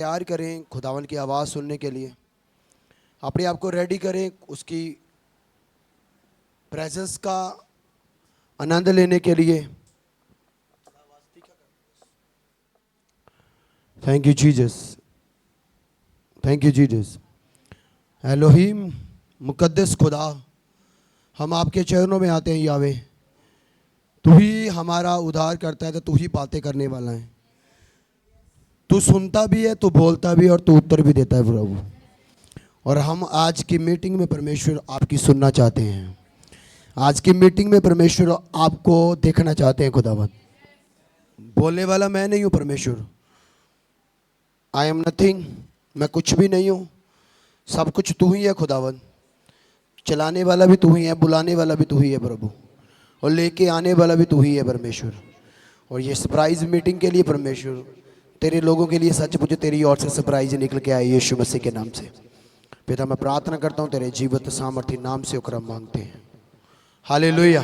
तैयार करें खुदावन की आवाज़ सुनने के लिए, अपने आप को रेडी करें उसकी प्रेजेंस का आनंद लेने के लिए। Thank you Jesus, thank you Jesus. एलोहीम मुकद्दस खुदा, हम आपके चरणों में आते हैं यावे। तू ही हमारा उद्धार करता है, तो तू ही बातें करने वाला है। तू सुनता भी है, तू बोलता भी है और तू उत्तर भी देता है प्रभु। और हम आज की मीटिंग में परमेश्वर आपकी सुनना चाहते हैं। आज की मीटिंग में परमेश्वर आपको देखना चाहते हैं खुदावन। बोलने वाला मैं नहीं हूँ परमेश्वर, आई एम नथिंग, मैं कुछ भी नहीं हूँ, सब कुछ तू ही है खुदावन। चलाने वाला भी तू ही है, बुलाने वाला भी तू ही है प्रभु, और लेके आने वाला भी तू ही है परमेश्वर। और ये सरप्राइज मीटिंग के लिए परमेश्वर तेरे लोगों के लिए सच मुझे तेरी ओर से सरप्राइज निकल के आए यीशु मसीह के नाम से। पिता मैं प्रार्थना करता हूँ तेरे जीवित सामर्थी नाम से उकरम मांगते हैं। हालेलुया,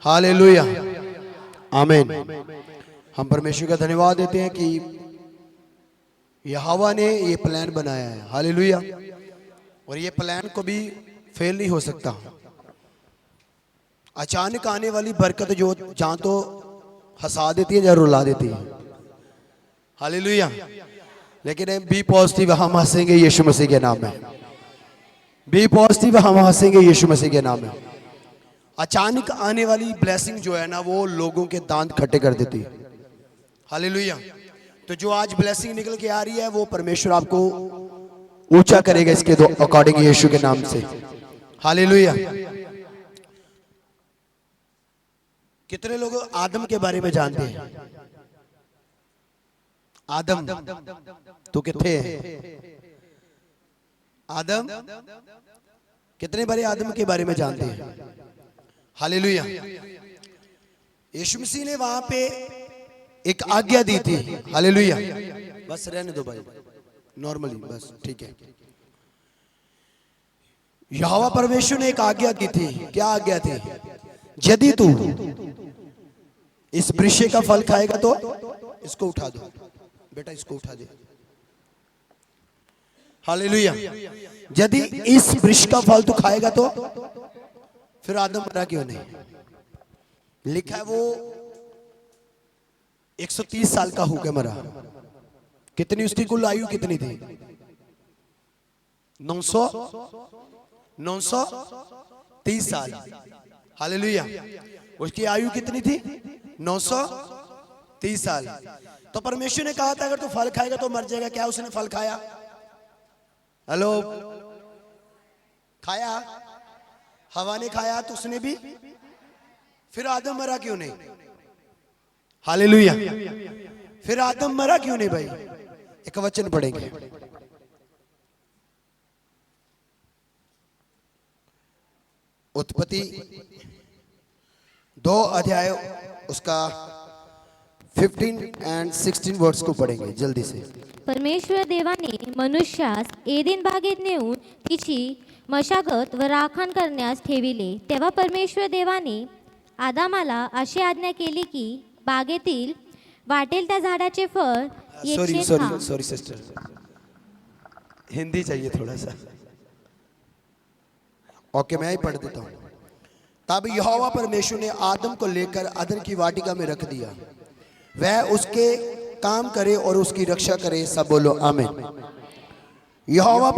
हालेलुया, आमीन। हम परमेश्वर का धन्यवाद देते हैं कि यहोवा ने ये प्लान बनाया है। हालेलुया। और ये प्लान को भी फेल नहीं हो सकता। अचानक आने वाली बरकत जो जहाँ तो हंसा देती है या रुला देती है। हालेलुया। लेकिन बी पॉजिटिव, हम हंसेंगे यीशु मसीह के नाम में। बी पॉजिटिव, हम हंसेंगे यीशु मसीह के नाम में। अचानक आने वाली ब्लेसिंग जो है ना, वो लोगों के दांत खट्टे कर देती है। हालेलुया। तो जो आज ब्लेसिंग निकल के आ रही है वो परमेश्वर आपको ऊंचा करेगा इसके दो अकॉर्डिंग यीशु के नाम से। हालेलुया। कितने लोग आदम के बारे में जानते हैं? आदम तो कितने है? आदम कितने बारे आदम के बारे में जानते हैं? हालेलुया। यीशु मसीह ने वहां पे एक आज्ञा दी थी। हालेलुया। बस रहने दो भाई, नॉर्मली बस, ठीक है। यहोवा परमेश्वर ने एक आज्ञा दी थी। क्या आज्ञा थी? यदि तू इस वृक्ष का फल खाएगा तो इसको उठा दो। बेटा इसको उठा दे। हालेलुया। यदि इस वृक्ष का फल तू खाएगा तो फिर आदम मरा क्यों नहीं? लिखा है वो 130 साल का होकर मरा। कितनी उसकी कुल आयु कितनी थी? 930 साल। हालेलुया। उसकी आयु कितनी थी? 930 साल। तो परमेश्वर ने कहा था अगर तू फल खाएगा तो मर जाएगा। क्या उसने फल खाया? हेलो, खाया? हवा ने खाया तो उसने भी। फिर आदम मरा क्यों नहीं? हालेलुया। फिर आदम मरा क्यों नहीं भाई? एक वचन पढ़ेंगे। उत्पत्ति 2 अध्याय उसका 15 and 16 वर्ड्स को पढ़ेंगे जल्दी से। परमेश्वर देवाने मनुष्यास एदेन बागेत नेऊन तिची मशागत व राखण करण्यास ठेविले। तेव्हा परमेश्वर देवाने आदामाला अशी आज्ञा केली की बागेतील वाटेल त्या झाडाचे फळ येथे खा। सॉरी सिस्टर, हिंदी चाहिए थोड़ा सा। ओके, मैं ही पढ़ देता हूँ। तब यहोवा परमेश्वर ने आदम को लेकर अदन की वाटिका में रख दिया, वह उसके काम करे और उसकी रक्षा करे। सब बोलो आमीन। यहोवा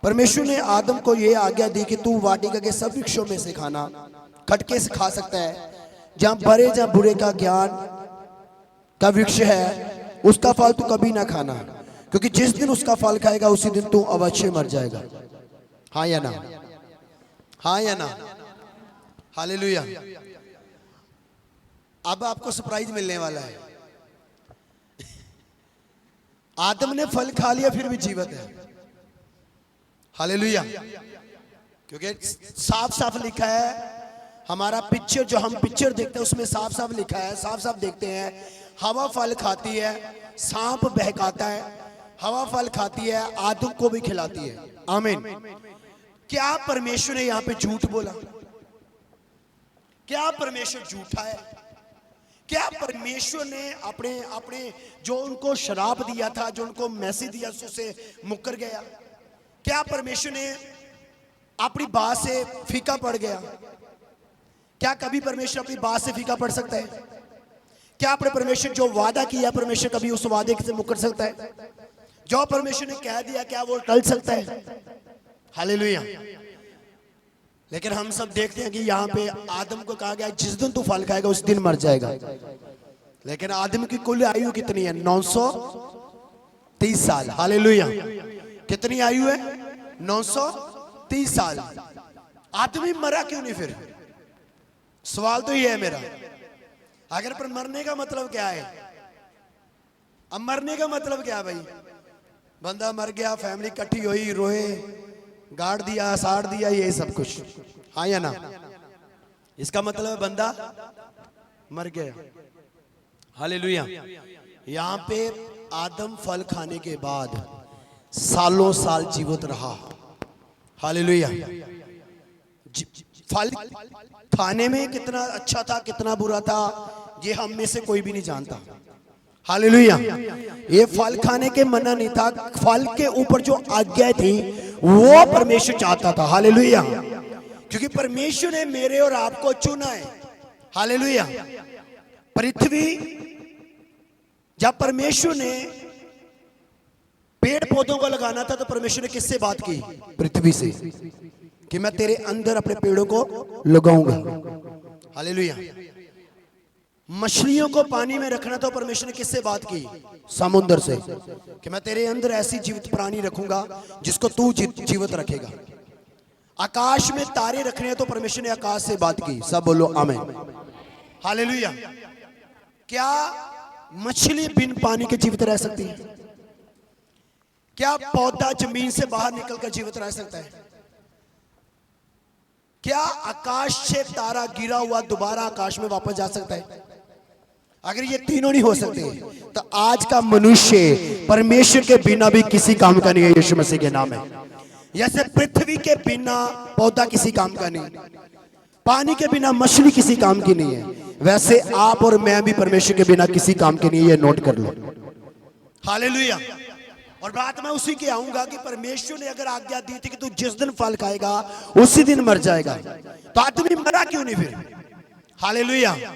परमेश्वर ने आदम को यह आज्ञा दी कि तू वाटिका के सब वृक्षों में से खाना, खटके से खा सकता है। जहां बड़े जहां बुरे का ज्ञान का वृक्ष है उसका फल तू कभी ना खाना, क्योंकि जिस दिन उसका फल खाएगा उसी दिन तू अवश्य मर जाएगा। हाँ या ना? हाँ या ना? हालेलुया। अब आपको सरप्राइज मिलने वाला है। आदम ने फल खा लिया फिर भी जीवित है। हालेलुया। क्योंकि साफ साफ लिखा है, हमारा पिक्चर जो हम पिक्चर देखते हैं उसमें साफ साफ लिखा है, साफ साफ देखते हैं। हवा फल खाती है, सांप बहकाता है। हवा फल खाती है, आदम को भी खिलाती है। आमीन। क्या परमेश्वर ने यहां पे झूठ बोला? क्या परमेश्वर झूठा है? क्या परमेश्वर ने अपने अपने जो उनको शराब दिया था, जो उनको मैसेज दिया, उससे मुकर गया? क्या परमेश्वर ने अपनी बात से फीका पड़ गया? क्या कभी परमेश्वर अपनी बात से फीका पड़ सकता है? क्या अपने परमेश्वर जो वादा किया, परमेश्वर कभी उस वादे से मुकर सकता है? जो परमेश्वर ने कह दिया, क्या वो टल सकता है? हालेलुया। लेकिन हम सब देखते हैं कि यहाँ पे आदम को कहा गया जिस दिन तू फल खाएगा उस दिन मर जाएगा। लेकिन आदम की कुल आयु कितनी है? 930 साल। हालेलुया। कितनी आयु है? 930 साल। आदमी मरा क्यों नहीं फिर? सवाल तो ये है मेरा। अगर पर मरने का मतलब क्या है? अब मरने का मतलब क्या है भाई? बंदा मर गया, फैमिली इकट्ठी हुई, रोए, गाड़ दिया, साड़ दिया, ये सब कुछ, हाँ या ना? इसका मतलब बंदा मर गया। हालेलुया। यहाँ पे आदम फल खाने के बाद सालों साल जीवित रहा। हालेलुया। फल खाने में कितना अच्छा था, कितना बुरा था, ये हम में से कोई भी नहीं जानता। हालेलुया। ये फल खाने के मना नहीं था, फल के ऊपर जो आज्ञा थी वो परमेश्वर चाहता था। हालेलुया। क्योंकि परमेश्वर ने मेरे और आपको चुना है। हालेलुया। पृथ्वी, जब परमेश्वर ने पेड़ पौधों को लगाना था तो परमेश्वर ने किससे बात की? पृथ्वी से, कि मैं तेरे अंदर अपने पेड़ों को लगाऊंगा। हालेलुया। मछलियों को पानी में रखना तो परमेश्वर ने किससे बात की? समुद्र से, कि मैं तेरे अंदर ऐसी जीवित प्राणी रखूंगा जिसको तू जीवित रखेगा। आकाश में तारे रखने हैं तो परमेश्वर ने आकाश से बात की। सब बोलो आमीन। हालेलुया। क्या मछली बिन पानी के जीवित रह सकती है? क्या पौधा जमीन से बाहर निकलकर जीवित रह सकता है? क्या आकाश से तारा गिरा हुआ दोबारा आकाश में वापस जा सकता है? अगर ये तीनों नहीं हो सकते तो आज का मनुष्य परमेश्वर के बिना भी किसी काम का नहीं है। यीशु मसीह के नाम है। जैसे पृथ्वी के बिना पौधा किसी काम का नहीं, पानी के बिना मछली किसी काम की नहीं है, वैसे आप और मैं भी परमेश्वर के बिना किसी काम के नहीं है। ये नोट कर लो। हालेलुया। और बात मैं उसी की आऊंगा कि परमेश्वर ने अगर आज्ञा दी थी कि तू जिस दिन फल खाएगा उसी दिन मर जाएगा, तो आदमी मरा क्यों नहीं फिर? हालेलुया।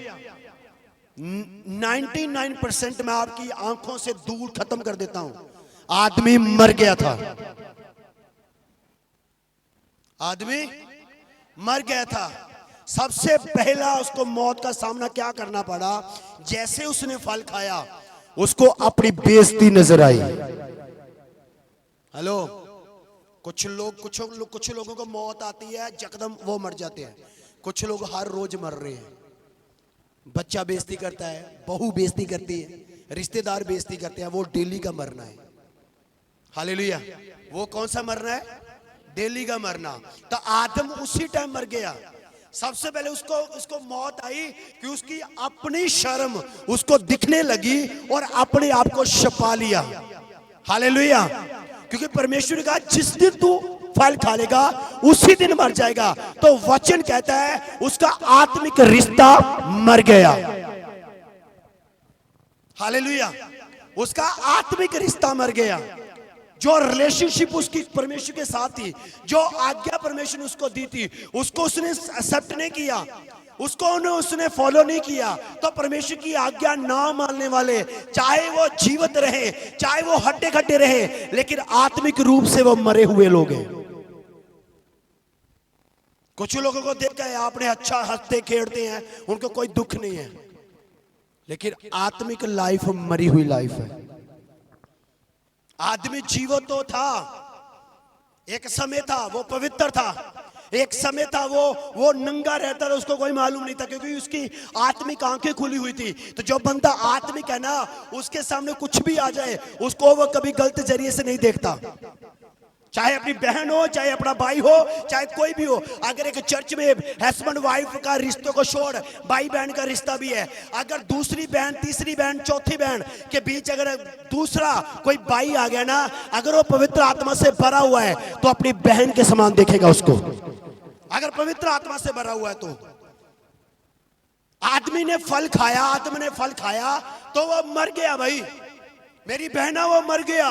99% मैं आपकी आंखों से दूर खत्म कर देता हूं, आदमी मर गया था। आदमी मर गया था। सबसे पहला उसको मौत का सामना क्या करना पड़ा? जैसे उसने फल खाया उसको अपनी बेइज्जती नजर आई। हेलो। कुछ लोगों को मौत आती है, यकदम वो मर जाते हैं। कुछ लोग हर रोज मर रहे हैं। बच्चा बेइज्जती करता है, बहू बेइज्जती करती है, रिश्तेदार बेइज्जती करते हैं, वो डेली का मरना है। हालेलुया। वो कौन सा मरना है? डेली का मरना। तो आदम उसी टाइम मर गया। सबसे पहले उसको मौत आई कि उसकी अपनी शर्म उसको दिखने लगी और अपने आप को छिपा लिया। हालेलुया। क्योंकि परमेश्वर ने कहा जिस दिन तू फल खा लेगा उसी दिन मर जाएगा। तो वचन कहता है उसका आत्मिक रिश्ता मर गया। हालेलुया। उसका आत्मिक रिश्ता मर गया। जो रिलेशनशिप उसकी परमेश्वर के साथ थी, जो आज्ञा परमेश्वर ने उसको दी थी, उसको उसने एक्सेप्ट नहीं किया, उसने फॉलो नहीं किया। तो परमेश्वर की आज्ञा ना मानने वाले, चाहे वो जीवित रहे, चाहे वो हड्डे खड्डे रहे, लेकिन आत्मिक रूप से वो मरे हुए लोग हैं। कुछ लोगों को देखा है आपने, अच्छा हंसते खेलते हैं, उनको कोई दुख नहीं है, लेकिन आत्मिक लाइफ मरी हुई लाइफ है। आदमी जीवित तो था, एक समय था वो पवित्र था, एक समय था वो नंगा रहता था, उसको कोई मालूम नहीं था क्योंकि उसकी आत्मिक आंखें खुली हुई थी। तो जो बंदा आत्मिक है ना, उसके सामने कुछ भी आ जाए उसको वो कभी गलत जरिए से नहीं देखता। चाहे अपनी बहन हो, चाहे अपना भाई हो, चाहे कोई भी हो। अगर एक चर्च में हस्बैंड वाइफ का रिश्तों को छोड़ भाई बहन का रिश्ता भी है, अगर दूसरी बहन, तीसरी बहन, चौथी बहन के बीच अगर दूसरा कोई भाई आ गया ना, अगर वो पवित्र आत्मा से भरा हुआ है तो अपनी बहन के समान देखेगा उसको। अगर पवित्र आत्मा से भरा हुआ है तो आदमी ने फल खाया, आदमी ने फल खाया तो वो मर गया। भाई मेरी बहना वो मर गया,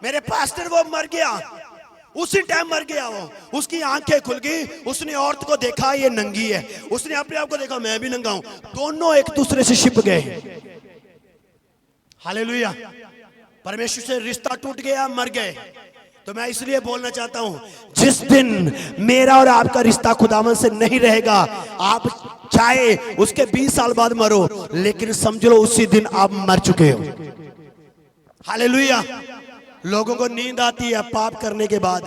मेरे पास्टर वो मर गया, उसी टाइम मर गया वो। उसकी आंखें खुल गई, उसने औरत को देखा ये नंगी है, उसने अपने आप को देखा मैं भी नंगा हूं, दोनों एक दूसरे से छिप गए। हालेलुया। परमेश्वर से रिश्ता टूट गया, मर गए। तो मैं इसलिए बोलना चाहता हूं, जिस दिन मेरा और आपका रिश्ता खुदावन से नहीं रहेगा, आप चाहे उसके 20 साल बाद मरो, लेकिन समझ लो उसी दिन आप मर चुके हो। हालेलुया। लोगों को नींद आती है पाप करने के बाद,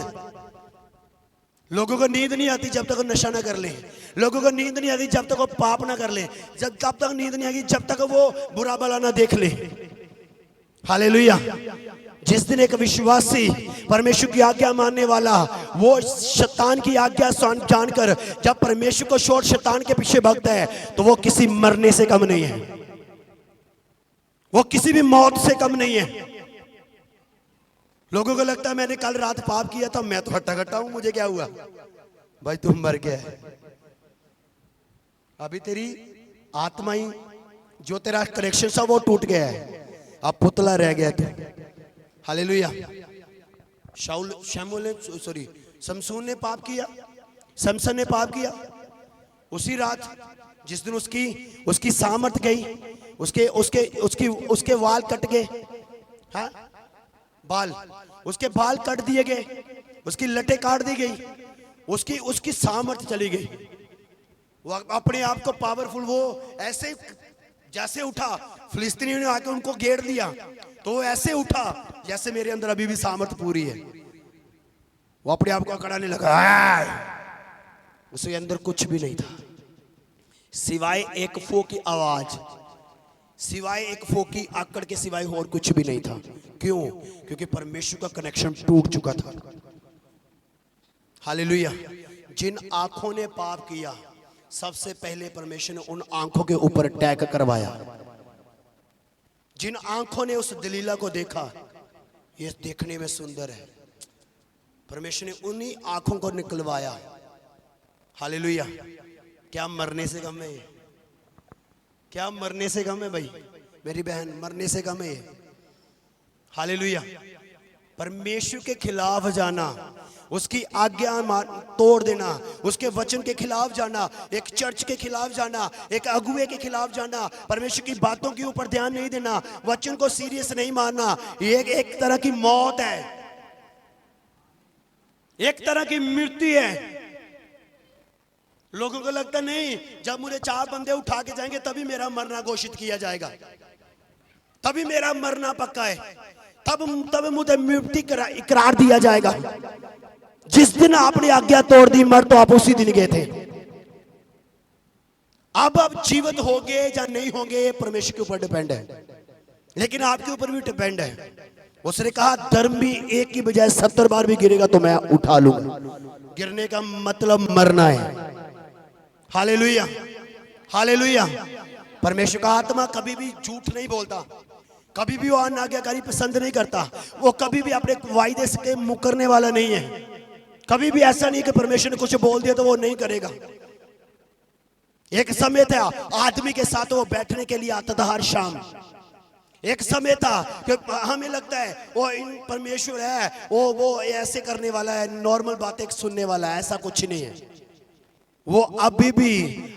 लोगों को नींद नहीं आती जब तक वो नशा ना कर ले, लोगों को नींद नहीं आती जब तक वो पाप ना कर ले, जब तक नींद नहीं आएगी जब तक वो बुरा भला ना देख ले। हालेलुया। जिस दिन एक विश्वासी परमेश्वर की आज्ञा मानने वाला वो शैतान की आज्ञा जानकर जब परमेश्वर को छोड़ शैतान के पीछे भागता है, तो वो किसी मरने से कम नहीं है, वो किसी भी मौत से कम नहीं है। लोगों को लगता है मैंने कल रात पाप किया था, मैं तो हट्टा कट्टा हूं, मुझे क्या हुआ? भाई तुम मर गया है, अभी तेरी आत्मा ही जो तेरा कनेक्शन था वो टूट गया है, अब पुतला रह गया तू। हालेलुया। शमसून ने पाप किया, समसन ने पाप किया उसी रात जिस दिन उसकी सामर्थ गई, उसके वाल कट गए। हाँ, उसके बाल कट दिए गए, उसकी लटें काट दी गई, उसकी सामर्थ चली गई। वो अपने आप को पावरफुल, वो ऐसे जैसे उठा, फिलिस्तीनियों ने आके उनको घेर दिया तो वो ऐसे उठा जैसे मेरे अंदर अभी भी सामर्थ पूरी है। वो अपने आप को अकड़ाने लगा, उसके अंदर कुछ भी नहीं था सिवाय एक फो की आवाज, सिवाय एक फो की आकड़ के सिवाय और कुछ भी नहीं था। क्यों? क्योंकि परमेश्वर का कनेक्शन टूट चुका था। हालेलुया। जिन आंखों ने पाप किया, सबसे पहले परमेश्वर ने उन आंखों के ऊपर अटैक करवाया। जिन आंखों ने उस दलीला को देखा, ये देखने में सुंदर है, परमेश्वर ने उन्हीं आंखों को निकलवाया। हालेलुया। क्या मरने से कम है? क्या मरने से कम है? भाई मेरी बहन, मरने से कम है। हालेलुया। परमेश्वर के खिलाफ जाना, उसकी आज्ञा तोड़ देना, उसके वचन के खिलाफ जाना, एक चर्च के खिलाफ जाना, एक अगुवे के खिलाफ जाना, परमेश्वर की बातों के ऊपर ध्यान नहीं देना, वचन को सीरियस नहीं मानना, ये एक तरह की मौत है, एक तरह की मृत्यु है। लोगों को लगता नहीं जब मुझे 4 बंदे उठा के जाएंगे तभी मेरा मरना घोषित किया जाएगा, तभी मेरा मरना पक्का है, तब मुझे मृत्यु इकरार दिया जाएगा। जिस दिन आपने आज्ञा तोड़ दी, मर तो आप उसी दिन गए थे। अब आप जीवित होंगे या नहीं होंगे परमेश्वर के ऊपर डिपेंड है, लेकिन आपके ऊपर भी डिपेंड है। उसने कहा धर्मी एक की बजाय 70 बार भी गिरेगा तो मैं उठा लूंगा। गिरने का मतलब मरना है। हालेलुया। हालेलुया। परमेश्वर का आत्मा कभी भी झूठ नहीं बोलता, कभी भी वो अनाज्ञाकारी पसंद नहीं करता, वो कभी भी अपने वायदे से मुकरने वाला नहीं है। कभी भी ऐसा नहीं कि परमेश्वर ने कुछ बोल दिया तो वो नहीं करेगा। एक समय था आदमी के साथ वो बैठने के लिए आता था हर शाम। एक समय था कि हमें लगता है वो इन परमेश्वर है, वो ऐसे करने वाला है, नॉर्मल बातें सुनने वाला है, ऐसा कुछ नहीं है। वो अभी भी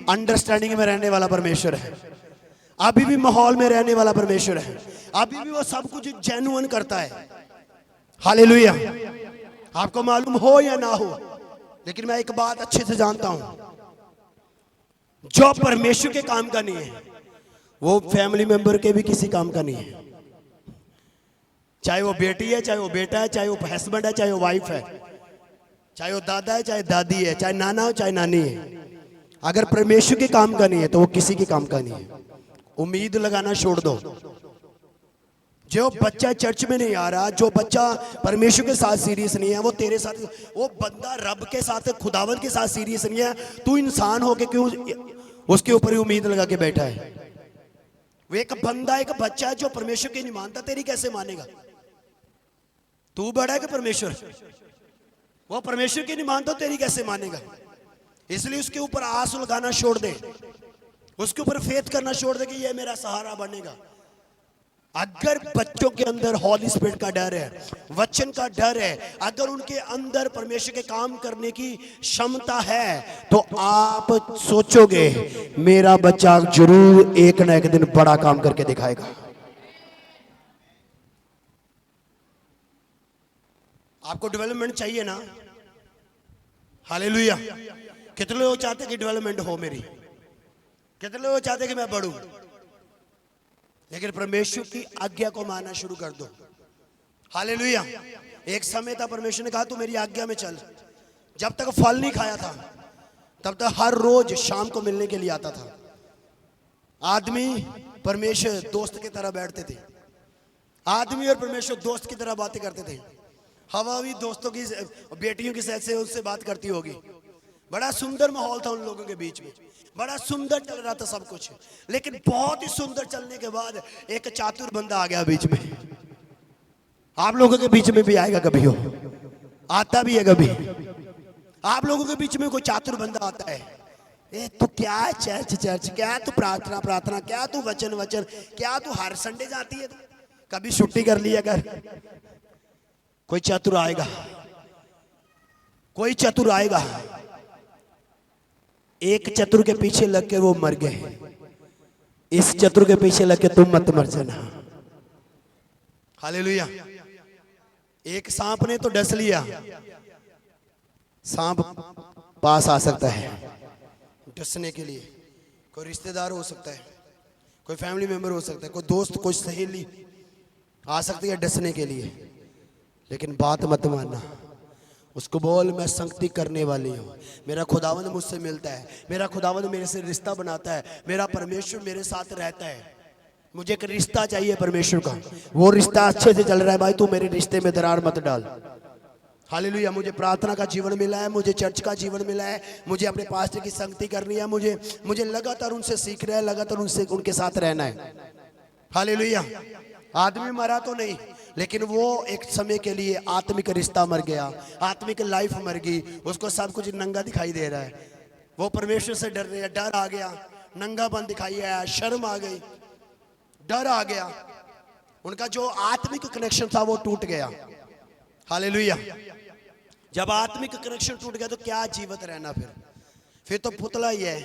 अंडरस्टैंडिंग में रहने वाला परमेश्वर है, अभी भी माहौल में रहने वाला परमेश्वर है, अभी भी वो सब कुछ जेन्युइन करता है। हालेलुया। आपको मालूम हो या ना हो, लेकिन मैं एक बात अच्छे से जानता हूं, जो परमेश्वर के काम का नहीं है वो फैमिली मेंबर के भी किसी काम का नहीं है। चाहे वो बेटी है, चाहे वो बेटा है, चाहे वो हस्बैंड है, चाहे वो वाइफ है, चाहे वो दादा है, चाहे दादी है, चाहे नाना हो, चाहे नानी है। अगर परमेश्वर के काम का नहीं है तो वो किसी के काम का नहीं है। उम्मीद लगाना छोड़ दो। जो बच्चा चर्च में नहीं आ रहा, जो बच्चा परमेश्वर के साथ सीरियस नहीं है, वो तेरे साथ, वो बंदा रब के साथ, खुदावंद के साथ सीरियस नहीं है। तू इंसान होके क्यों उसके ऊपर ही उम्मीद लगा के बैठा है? वो एक बंदा, एक बच्चा जो परमेश्वर की नहीं मानता, तेरी कैसे मानेगा? तू बड़ा है कि परमेश्वर? वो परमेश्वर की नहीं मानता, तेरी कैसे मानेगा? इसलिए उसके ऊपर आस लगाना छोड़ दे। उसके ऊपर फेथ करना छोड़ दे कि ये मेरा सहारा बनेगा। अगर बच्चों के अंदर हॉली स्पिरिट का डर है, वचन का डर है, अगर उनके अंदर परमेश्वर के काम करने की क्षमता है, तो आप सोचोगे मेरा बच्चा जरूर एक ना एक दिन बड़ा काम करके दिखाएगा। आपको डेवलपमेंट चाहिए ना? हालेलुया। कितने लोग चाहते हैं कि डेवलपमेंट हो मेरी? कितने लोग चाहते हैं कि मैं बढ़ूं? लेकिन परमेश्वर की आज्ञा को मानना शुरू कर दो। हालेलुया। एक समय था परमेश्वर ने कहा तू मेरी आज्ञा में चल। जब तक फल नहीं खाया था तब तक हर रोज शाम को मिलने के लिए आता था। आदमी परमेश्वर दोस्त की तरह बैठते थे। आदमी और परमेश्वर दोस्त की तरह बातें करते थे। हवा भी दोस्तों की बेटियों की साथ से उससे बात करती होगी। बड़ा सुंदर माहौल था उन लोगों के बीच में, बड़ा सुंदर चल रहा था सब कुछ। लेकिन बहुत ही सुंदर चलने के बाद एक चातुर बंदा आ गया बीच में। आप लोगों के बीच में भी आएगा कभी, हो आता भी है कभी। आप लोगों के बीच में कोई चातुर बंदा आता है, ए तू क्या चर्च चर्च, क्या तू प्रार्थना प्रार्थना, क्या तू वचन वचन, क्या तू हर संडे जाती है, कभी छुट्टी कर लिया कर। कोई चतुर आएगा, कोई चतुर आएगा। एक चतुर के पीछे लग के वो मर गए, इस चतुर के पीछे लग के तुम मत मर जाना। हालेलुया। एक सांप ने तो डस लिया, सांप पास आ सकता है डसने के लिए। कोई रिश्तेदार हो सकता है, कोई फैमिली मेंबर हो सकता है, कोई दोस्त, कोई सहेली आ सकती है डसने के लिए। लेकिन बात मत मानना, उसको बोल मैं संगति करने वाली हूँ, मेरा खुदावंद मुझसे मिलता है, मेरा खुदावंद मेरे से रिश्ता बनाता है, मेरा परमेश्वर मेरे साथ रहता है। मुझे एक रिश्ता चाहिए परमेश्वर का, वो रिश्ता अच्छे से चल रहा है भाई, तू मेरे रिश्ते में दरार मत डाल। हालेलुया। मुझे प्रार्थना का जीवन मिला है, मुझे चर्च का जीवन मिला है, मुझे अपने पास्टर की संगति करनी है, मुझे लगातार उनसे सीखना है, लगातार उनके साथ रहना है। हालेलुया। आदमी मरा तो नहीं, लेकिन वो एक समय के लिए आत्मिक रिश्ता मर गया, आत्मिक लाइफ मर गई, उसको सब कुछ नंगा दिखाई दे रहा है। वो परमेश्वर से डर रहे हैं, डर आ गया, नंगापन दिखाई आया, शर्म आ गई, डर आ गया, उनका जो आत्मिक कनेक्शन था वो टूट गया। हालेलुया। जब आत्मिक कनेक्शन टूट गया तो क्या जीवित रहना, फिर तो पुतला ही है,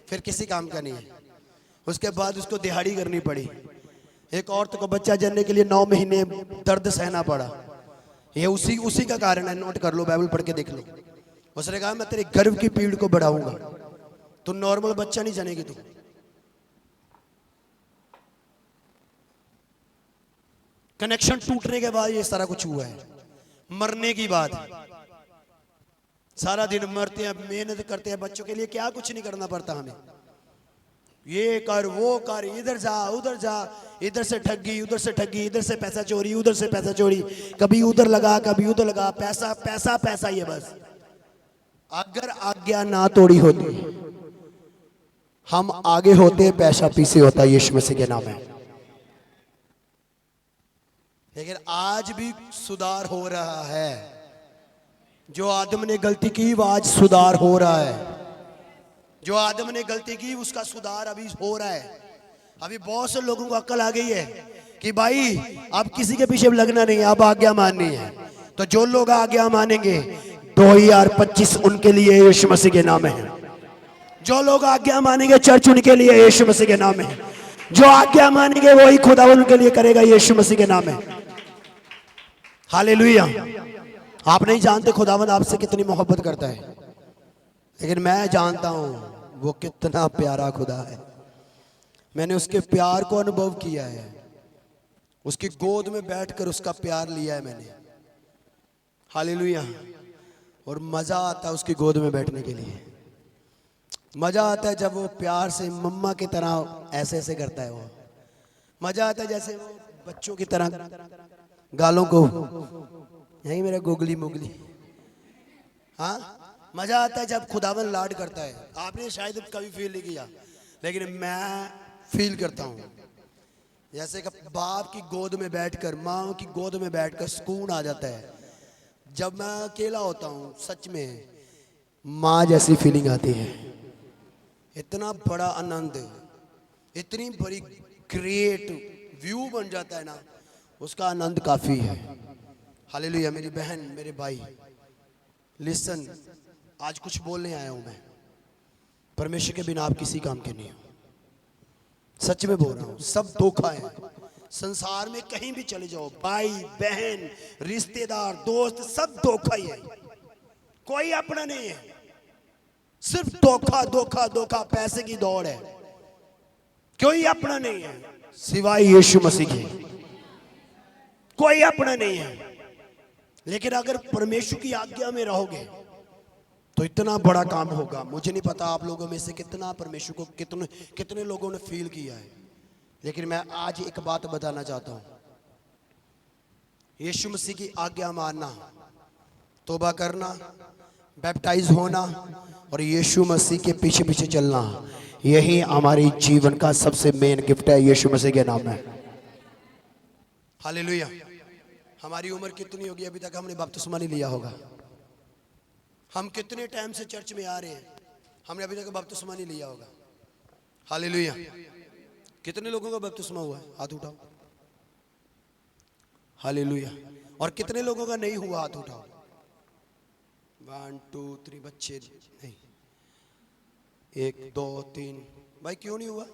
फिर किसी काम का नहीं है। उसके बाद उसको दिहाड़ी करनी पड़ी। एक औरत को बच्चा जनने के लिए 9 महीने दर्द सहना पड़ा। ये उसी का कारण है, नोट कर लो, बाइबल पढ़ के देख लो। उसने कहा मैं तेरे गर्भ की पीड़ को बढ़ाऊंगा, तू नॉर्मल बच्चा नहीं जनेगी तू। कनेक्शन टूटने के बाद ये सारा कुछ हुआ है। मरने की बात, सारा दिन मरते हैं, मेहनत करते हैं बच्चों के लिए, क्या कुछ नहीं करना पड़ता हमें। ये कर वो कर, इधर जा उधर जा, इधर से ठगी उधर से ठगी, इधर से पैसा चोरी उधर से पैसा चोरी, कभी उधर लगा कभी उधर लगा, पैसा पैसा पैसा, ये बस। अगर आज्ञा ना तोड़ी होती हम आगे होते, पैसा पीछे होता, यीशु मसीह के नाम है। लेकिन आज भी सुधार हो रहा है। जो आदम ने गलती की वो आज सुधार हो रहा है। जो आदम ने गलती की उसका सुधार अभी हो रहा है। अभी बहुत से लोगों को अक्ल आ गई है कि भाई अब किसी के पीछे लगना नहीं है, अब आज्ञा माननी है। तो जो लोग आज्ञा मानेंगे 2025 उनके लिए यीशु मसीह के नाम है। जो लोग आज्ञा मानेंगे चर्च उनके लिए यीशु मसीह के नाम है। जो आज्ञा मानेंगे वही खुदावन उनके लिए करेगा, यीशु मसीह के नाम है। हालेलुया। आप नहीं जानते खुदावन आपसे कितनी मोहब्बत करता है, लेकिन मैं जानता हूं वो कितना प्यारा खुदा है। मैंने उसके प्यार को अनुभव किया है, उसकी गोद में बैठकर उसका प्यार लिया है मैंने। हालेलुया। और मजा आता है उसकी गोद में बैठने के लिए। मजा आता है जब वो प्यार से मम्मा की तरह ऐसे ऐसे करता है। वो मजा आता है जैसे वो बच्चों की तरह गालों को, यही मेरा गोगली मोगली। हाँ, मजा आता है जब खुदावन लाड करता है। आपने शायद कभी फील नहीं किया, लेकिन मैं फील करता हूँ। जैसे कि बाप की गोद में बैठकर, माँ की गोद में बैठकर सुकून आ जाता है। जब मैं अकेला होता हूँ, सच में माँ जैसी फीलिंग आती है। इतना बड़ा आनंद, इतनी बड़ी ग्रेट व्यू बन जाता है ना, उसका आनंद काफी है। हालेलुया। मेरी बहन, मेरे भाई, लिसन, आज कुछ बोलने आया हूं मैं। परमेश्वर के बिना आप किसी काम के नहीं हो। सच में बोल रहा हूं, सब धोखा है। संसार में कहीं भी चले जाओ, भाई बहन रिश्तेदार दोस्त सब धोखा ही है, कोई अपना नहीं है। सिर्फ धोखा धोखा धोखा, पैसे की दौड़ है, कोई अपना नहीं है सिवाय यीशु मसीह के। कोई अपना नहीं है। लेकिन अगर परमेश्वर की आज्ञा में रहोगे तो इतना बड़ा काम होगा। मुझे नहीं पता आप लोगों में से कितना परमेश्वर को कितने लोगों ने फील किया है, लेकिन मैं आज एक बात बताना चाहता हूं। यीशु मसीह की आज्ञा मानना, तौबा करना, बैप्टाइज होना और यीशु मसीह के पीछे पीछे चलना, यही हमारी जीवन का सबसे मेन गिफ्ट है। यीशु मसीह के नाम में हालेलुया। हमारी उम्र कितनी होगी, अभी तक हमने बपतिस्मा नहीं लिया होगा। हम कितने टाइम से चर्च में आ रहे हैं, हमने अभी तक बपतिस्मा नहीं लिया होगा। हालेलुया। कितने लोगों का बपतिस्मा हुआ है? हाथ उठाओ। हालेलुया। और कितने लोगों का नहीं हुआ? हाथ उठाओ। 1 2 3 बच्चे नहीं, 1 2 3। भाई क्यों नहीं हुआ?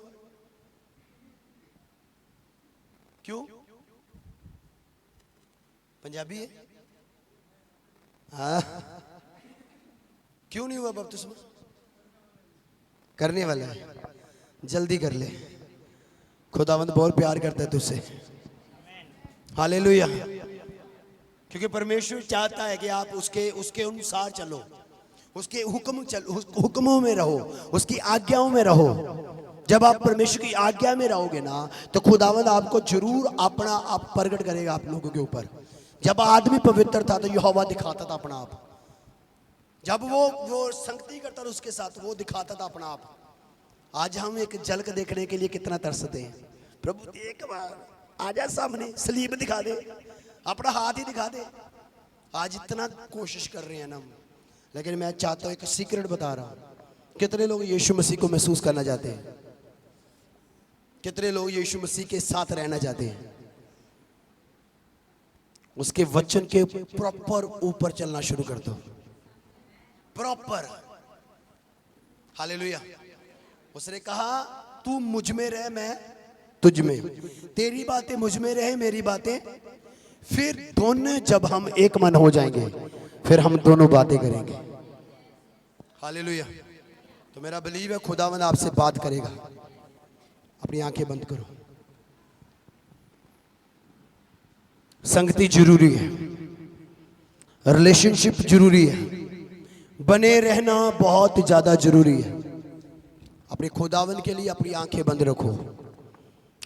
क्यों? पंजाबी है? हाँ, क्यों नहीं हुआ बपतिस्मा? करने वाला है, जल्दी कर ले। खुदावंद बहुत प्यार करता है तुझसे। हालेलुया। क्योंकि परमेश्वर चाहता है कि आप उसके अनुसार चलो, उसके हुक्मों में रहो, उसकी आज्ञाओं में रहो। जब आप परमेश्वर की आज्ञा में रहोगे ना, तो खुदावंद आपको जरूर अपना आप प्रकट करेगा आप लोगों के ऊपर। जब आदमी पवित्र था तो यहोवा दिखाता था अपना आप। जब वो संगति करता था उसके साथ, वो दिखाता था अपना आप। आज हम एक झलक देखने के लिए कितना तरसते हैं। प्रभु एक बार आजा सामने, सलीब दिखा दे, अपना हाथ ही दिखा दे। आज इतना कोशिश कर रहे हैं ना हम, लेकिन मैं चाहता हूं, एक सीक्रेट बता रहा हूं। कितने लोग यीशु मसीह को महसूस करना चाहते हैं? कितने लोग यीशु मसीह के साथ रहना चाहते हैं? उसके वचन के प्रॉपर ऊपर चलना शुरू कर दो। प्रॉपर। हालेलुया। उसने कहा तू मुझ में रह, मैं तुझ में, तेरी बातें मुझ में रहे, मेरी बातें, फिर दोनों जब हम एक मन हो जाएंगे फिर हम दोनों बातें करेंगे। हालेलुया। तो मेरा बिलीव है खुदावंद आपसे बात करेगा। अपनी आंखें बंद करो। संगति जरूरी है, रिलेशनशिप जरूरी है, बने रहना बहुत ज्यादा जरूरी है। अपने खुदावंद के लिए अपनी आंखें बंद रखो,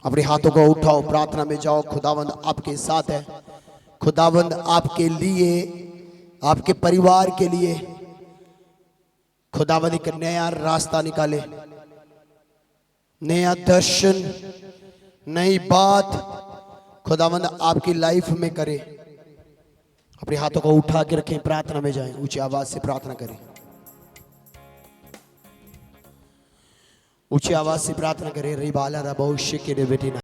अपने हाथों को उठाओ, प्रार्थना में जाओ। खुदावंद आपके साथ है। खुदावंद आपके लिए, आपके परिवार के लिए खुदावंद एक नया रास्ता निकाले, नया दर्शन, नई बात खुदावंद आपकी लाइफ में करे। अपने हाथों को उठा के रखें, प्रार्थना में जाएं, ऊंची आवाज से प्रार्थना करें। ऊंची आवाज से प्रार्थना करें। री बाला रा बहु शिके रे बेटी ना